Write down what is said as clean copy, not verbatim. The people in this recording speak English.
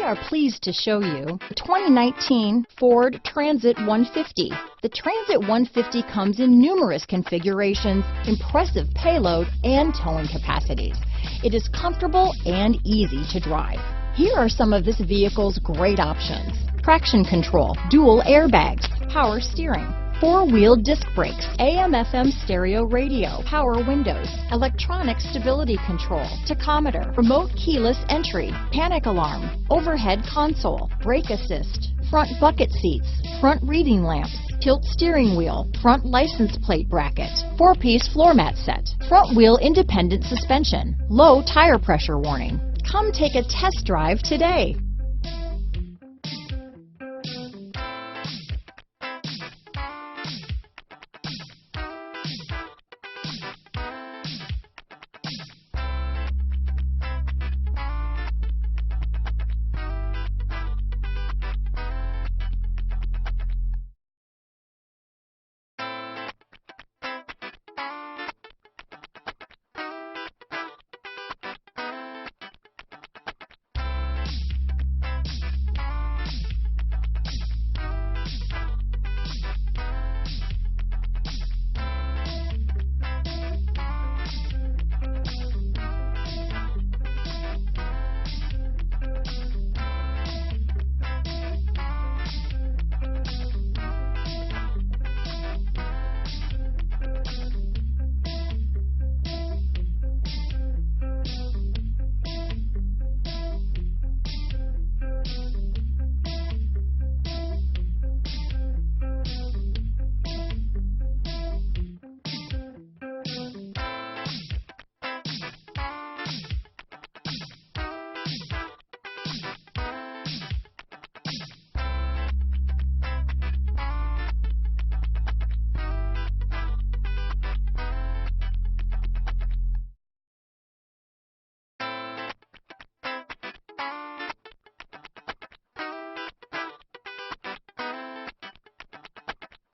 are pleased to show you the 2019 Ford Transit 150. The Transit 150 comes in numerous configurations, impressive payload, and towing capacities. It is comfortable and easy to drive. Here are some of this vehicle's great options: traction control, dual airbags, power steering, four-wheel disc brakes, AM/FM stereo radio, power windows, electronic stability control, tachometer, remote keyless entry, panic alarm, overhead console, brake assist, front bucket seats, front reading lamps, tilt steering wheel, front license plate bracket, four-piece floor mat set, front wheel independent suspension, low tire pressure warning. Come take a test drive today.